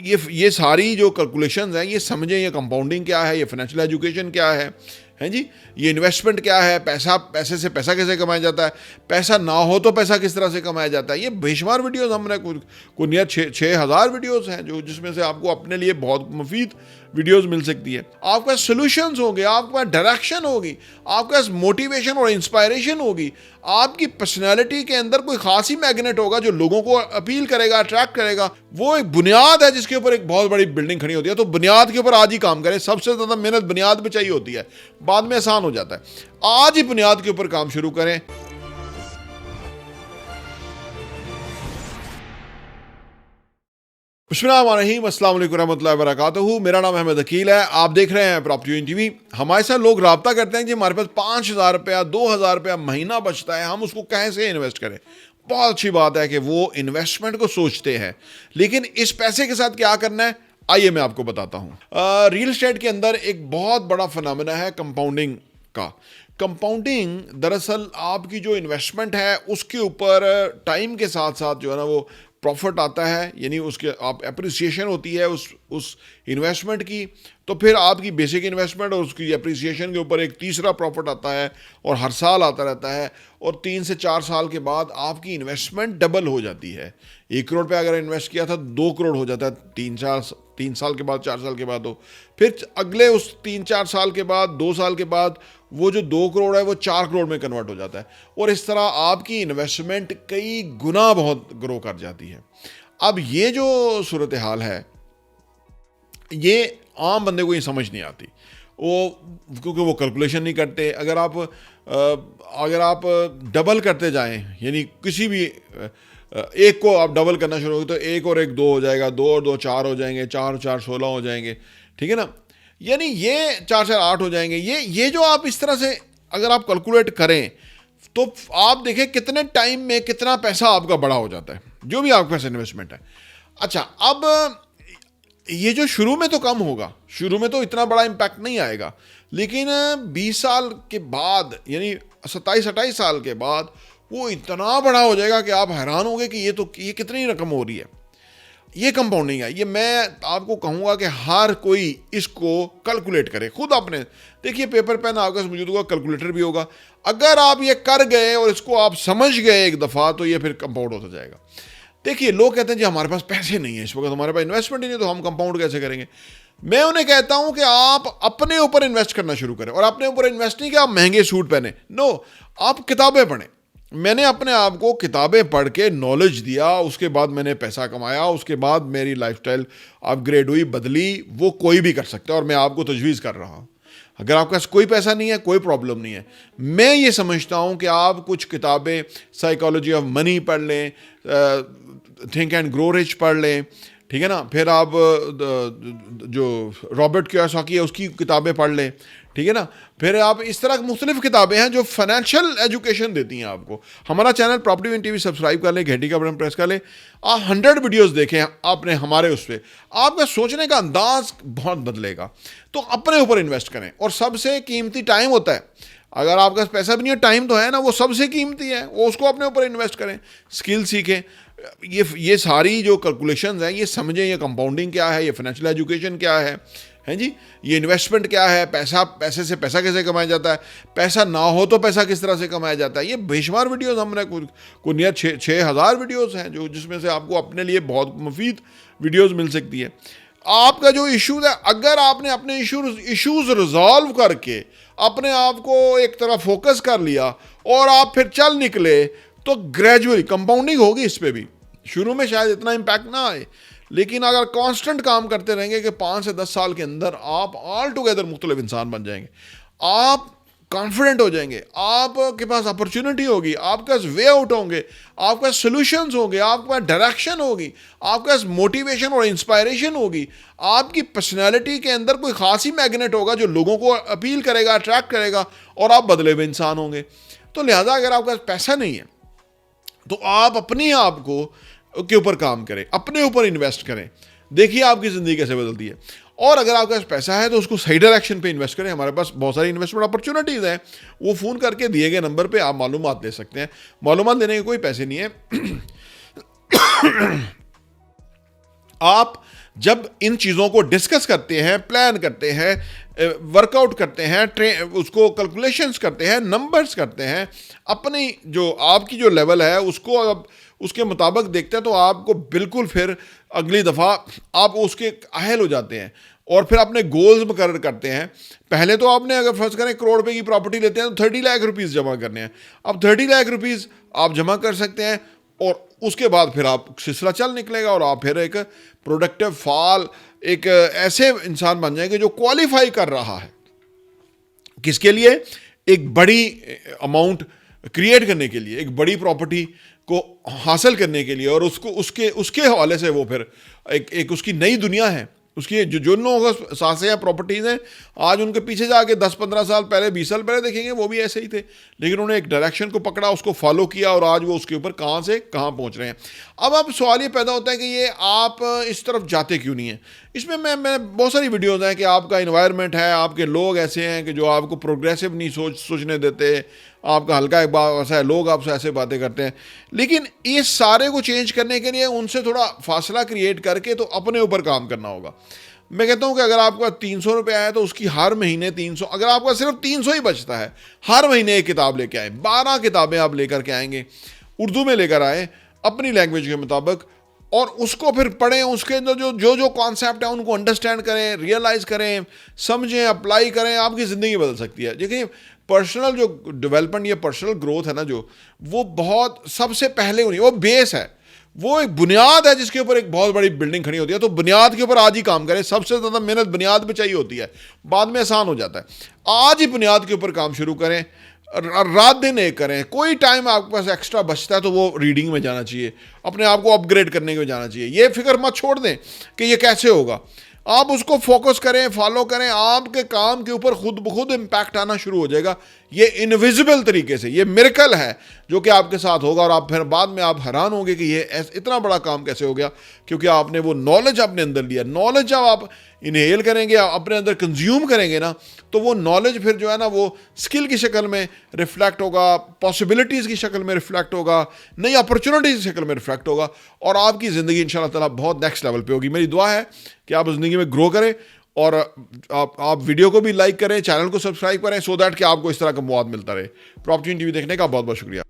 ये सारी जो कैलकुलेशंस हैं, ये समझें, ये कंपाउंडिंग क्या है, ये फाइनेंशियल एजुकेशन क्या है जी, ये इन्वेस्टमेंट क्या है, पैसे से पैसा कैसे कमाया जाता है, पैसा ना हो तो पैसा किस तरह से कमाया जाता है। ये बेशुमार वीडियोस हमने कुछ नियर 6,000 वीडियोस हैं जो जिसमें से आपको अपने लिए बहुत मुफीद वीडियोस मिल सकती है। आपके पास सोल्यूशंस होंगे, आपके पास डायरेक्शन होगी, आपके पास मोटिवेशन और इंस्पायरेशन होगी, आपकी पर्सनैलिटी के अंदर कोई खास ही मैग्नेट होगा जो लोगों को अपील करेगा, अट्रैक्ट करेगा। वो एक बुनियाद है जिसके ऊपर एक बहुत बड़ी बिल्डिंग खड़ी होती है। तो बुनियाद के ऊपर आज ही काम करें। सबसे ज़्यादा मेहनत बुनियाद में चाहिए होती है, बाद में आसान हो जाता है। आज ही बुनियाद के ऊपर काम शुरू करें। बिस्मिल्लाहिर्रहमानिर्रहीम, अस्सलाम वालेकुम रहमतुल्लाहि व बरकातहू। मेरा नाम अहमद अकील है। आप देख रहे हैं प्रॉपर्टी टीवी। हमारे साथ लोग रब्ता करते हैं कि हमारे पास 5,000 रुपया 2,000 रुपया महीना बचता है, हम उसको कैसे इन्वेस्ट करें। बहुत अच्छी बात है कि वो इन्वेस्टमेंट को सोचते हैं, लेकिन इस पैसे के साथ क्या करना है आइए मैं आपको बताता हूँ। रियल एस्टेट के अंदर एक बहुत बड़ा फिनोमेना है कंपाउंडिंग का। कंपाउंडिंग दरअसल आपकी जो इन्वेस्टमेंट है उसके ऊपर टाइम के साथ साथ जो है ना वो प्रॉफिट आता है, यानी उसके आप अप्रिसिएशन होती है उस इन्वेस्टमेंट की। तो फिर आपकी बेसिक इन्वेस्टमेंट और उसकी अप्रिसिएशन के ऊपर एक तीसरा प्रॉफिट आता है और हर साल आता रहता है। और 3 से 4 साल के बाद आपकी इन्वेस्टमेंट डबल हो जाती है। 1 करोड़ पे अगर इन्वेस्ट किया था 2 करोड़ हो जाता है 3 साल के बाद, 4 साल के बाद। हो फिर अगले उस 3-4 साल के बाद, 2 साल के बाद वो जो 2 करोड़ है वो 4 करोड़ में कन्वर्ट हो जाता है। और इस तरह आपकी इन्वेस्टमेंट कई गुना बहुत ग्रो कर जाती है। अब ये जो सूरत हाल है ये आम बंदे को ये समझ नहीं आती, क्योंकि वो कैलकुलेशन नहीं करते। अगर आप डबल करते जाएं, यानी किसी भी एक को आप डबल करना शुरू हो तो 1 और 1 2 हो जाएगा, 2 और 2 4 हो जाएंगे, 4 और 4 16 हो जाएंगे, ठीक है ना। यानी ये 4 4 8 हो जाएंगे। ये जो आप इस तरह से अगर आप कैलकुलेट करें तो आप देखें कितने टाइम में कितना पैसा आपका बड़ा हो जाता है, जो भी आपके पास इन्वेस्टमेंट है। अच्छा, अब ये जो शुरू में तो कम होगा, शुरू में तो इतना बड़ा इम्पैक्ट नहीं आएगा, लेकिन 20 साल के बाद यानी 27-28 साल के बाद वो इतना बड़ा हो जाएगा कि आप हैरान होंगे कि ये कितनी रकम हो रही है। ये कंपाउंडिंग है। ये मैं आपको कहूँगा कि हर कोई इसको कैलकुलेट करे खुद अपने। देखिए पेपर पेन आपके पास मौजूद होगा, कैलकुलेटर भी होगा। अगर आप ये कर गए और इसको आप समझ गए एक दफ़ा तो ये फिर कंपाउंड होता जाएगा। देखिए लोग कहते हैं जी हमारे पास पैसे नहीं है, इस वक्त हमारे पास इन्वेस्टमेंट ही नहीं, तो हम कंपाउंड कैसे करेंगे। मैं उन्हें कहता हूं कि आप अपने ऊपर इन्वेस्ट करना शुरू करें। और अपने ऊपर इन्वेस्ट नहीं कि आप महंगे सूट पहने, नो, आप किताबें पढ़ें। मैंने अपने आप को किताबें पढ़ के नॉलेज दिया, उसके बाद मैंने पैसा कमाया, उसके बाद मेरी लाइफस्टाइल अपग्रेड हुई, बदली। वो कोई भी कर सकता है और मैं आपको तजवीज़ कर रहा हूँ। अगर आपके पास कोई पैसा नहीं है कोई प्रॉब्लम नहीं है। मैं ये समझता हूँ कि आप कुछ किताबें साइकोलॉजी ऑफ मनी पढ़ लें, थिंक एंड ग्रो रिच पढ़ लें, ठीक है ना। फिर आप जो रॉबर्ट कियोसाकी है उसकी किताबें पढ़ लें, ठीक है ना। फिर आप इस तरह की मुख्तलिफ किताबें हैं जो फाइनेंशियल एजुकेशन देती हैं आपको। हमारा चैनल प्रॉपर्टी टीवी सब्सक्राइब कर लें, घंटी का बटन प्रेस कर लें। आप 100 वीडियोस देखें आपने हमारे उस पर, आपका सोचने का अंदाज बहुत बदलेगा। तो अपने ऊपर इन्वेस्ट करें। और सबसे कीमती टाइम होता है। अगर आपके पास पैसा भी नहीं है, टाइम तो है ना, वो सबसे कीमती है, वो उसको अपने ऊपर इन्वेस्ट करें। स्किल सीखें। ये सारी जो कैलकुलेशंस हैं ये समझें, ये कंपाउंडिंग क्या है, ये फाइनेंशियल एजुकेशन क्या है जी, ये इन्वेस्टमेंट क्या है, पैसे से पैसा कैसे कमाया जाता है, पैसा ना हो तो पैसा किस तरह से कमाया जाता है। ये बेशुमार वीडियोस हमने कुछ नियर 6,000 वीडियोस हैं जो जिसमें से आपको अपने लिए बहुत मुफीद वीडियोस मिल सकती है। आपका जो इश्यूज है, अगर आपने अपने इश्यूज रिजॉल्व करके अपने आप को एक तरफ फोकस कर लिया और आप फिर चल निकले तो ग्रेजुअली कंपाउंडिंग होगी। इस पे भी शुरू में शायद इतना इम्पैक्ट ना आए, लेकिन अगर कांस्टेंट काम करते रहेंगे कि 5 से 10 साल के अंदर आप ऑल टुगेदर मुख्तलिफ इंसान बन जाएंगे, आप कॉन्फिडेंट हो जाएंगे, आपके पास अपॉर्चुनिटी होगी, आपके पास वे आउट होंगे, आपके पास सोल्यूशंस होंगे, आपके पास डायरेक्शन होगी, आपके पास मोटिवेशन और इंस्पायरेशन होगी, आपकी पर्सनैलिटी के अंदर कोई खास ही मैग्नेट होगा जो लोगों को अपील करेगा, अट्रैक्ट करेगा, और आप बदले हुए इंसान होंगे। तो लिहाजा अगर आपके पास पैसा नहीं है तो आप अपने आप को के ऊपर काम करें, अपने ऊपर इन्वेस्ट करें। देखिए आपकी ज़िंदगी कैसे बदलती है। और अगर आपके पास पैसा है तो उसको सही डायरेक्शन पे इन्वेस्ट करें। हमारे पास बहुत सारी इन्वेस्टमेंट अपॉर्चुनिटीज़ हैं, वो फ़ोन करके दिए गए नंबर पे आप मालूमात ले सकते हैं। मालूमात देने के कोई पैसे नहीं है। आप जब इन चीज़ों को डिस्कस करते हैं, प्लान करते हैं, वर्कआउट करते हैं, उसको कैलकुलेशंस करते हैं, नंबर्स करते हैं, अपनी जो आपकी जो लेवल है उसको अब उसके मुताबिक देखते हैं, तो आपको बिल्कुल फिर अगली दफ़ा आप उसके अहल हो जाते हैं और फिर अपने गोल्स मुकर्रर करते हैं। पहले तो आपने अगर फर्ज करें करोड़ रुपए की प्रॉपर्टी लेते हैं तो 30 लाख रुपीज़ जमा करने हैं। अब 30 लाख रुपीज़ आप जमा कर सकते हैं और उसके बाद फिर आप सिलसिला चल निकलेगा और आप फिर एक प्रोडक्टिव फाल, एक ऐसे इंसान बन जाएंगे जो क्वालिफाई कर रहा है किसके लिए, एक बड़ी अमाउंट क्रिएट करने के लिए, एक बड़ी प्रॉपर्टी को हासिल करने के लिए, और उसको उसके उसके हवाले से वो फिर एक उसकी नई दुनिया है। उसकी जो लोगों का सांसें या प्रॉपर्टीज़ हैं, आज उनके पीछे जाके 10-15 साल पहले, 20 साल पहले देखेंगे वो भी ऐसे ही थे, लेकिन उन्होंने एक डायरेक्शन को पकड़ा, उसको फॉलो किया और आज वो उसके ऊपर कहाँ से कहाँ पहुँच रहे हैं। अब सवाल ये पैदा होता है कि ये आप इस तरफ जाते क्यों नहीं हैं। इसमें मैं बहुत सारी वीडियोज़ हैं कि आपका इन्वायरमेंट है, आपके लोग ऐसे हैं कि जो आपको प्रोग्रेसिव नहीं सोचने देते, आपका हल्का एक बात ऐसा है, लोग आपसे ऐसे बातें करते हैं। लेकिन इस सारे को चेंज करने के लिए उनसे थोड़ा फासला क्रिएट करके तो अपने ऊपर काम करना होगा। मैं कहता हूँ कि अगर आपका 300 रुपया है तो उसकी हर महीने 300, अगर आपका सिर्फ 300 ही बचता है, हर महीने एक किताब लेके आए, 12 किताबें आप लेकर के आएंगे, उर्दू में लेकर आए अपनी लैंग्वेज के मुताबिक, और उसको फिर पढ़ें, उसके अंदर जो कॉन्सेप्ट है उनको अंडरस्टैंड करें, रियलाइज़ करें, समझें, अप्लाई करें, आपकी ज़िंदगी बदल सकती है। देखिए पर्सनल जो डेवलपमेंट या पर्सनल ग्रोथ है ना, जो वो बहुत सबसे पहले होनी, वो बेस है, वो एक बुनियाद है जिसके ऊपर एक बहुत बड़ी बिल्डिंग खड़ी होती है। तो बुनियाद के ऊपर आज ही काम करें, सबसे ज़्यादा मेहनत बुनियाद में चाहिए होती है, बाद में आसान हो जाता है। आज ही बुनियाद के ऊपर काम शुरू करें, रात दिन एक करें। कोई टाइम आपके पास एक्स्ट्रा बचता है तो वो रीडिंग में जाना चाहिए, अपने आप को अपग्रेड करने में जाना चाहिए। ये फिक्र मत छोड़ दें कि ये कैसे होगा, आप उसको फोकस करें, फॉलो करें, आपके काम के ऊपर खुद ब खुद इम्पैक्ट आना शुरू हो जाएगा। ये इनविजिबल तरीके से, ये मिरेकल है जो कि आपके साथ होगा, और आप फिर बाद में आप हैरान होंगे कि ये इतना बड़ा काम कैसे हो गया, क्योंकि आपने वो नॉलेज अपने अंदर लिया। नॉलेज जब आप इनहेल करेंगे, अपने अंदर कंज्यूम करेंगे ना, तो वो नॉलेज फिर जो है ना वो स्किल की शक्ल में रिफ्लेक्ट होगा, पॉसिबिलिटीज़ की शक्ल में रिफ्लेक्ट होगा, नई अपॉर्चुनिटीज़ की शक्ल में रिफ्लेक्ट होगा, और आपकी ज़िंदगी इंशाल्लाह ताला बहुत नेक्स्ट लेवल पे होगी। मेरी दुआ है कि आप ज़िंदगी में ग्रो करें, और आप वीडियो को भी लाइक करें, चैनल को सब्सक्राइब करें, सो दैट कि आपको इस तरह का मवाद मिलता रहे। प्रॉपर्टी टीवी देखने का बहुत बहुत शुक्रिया।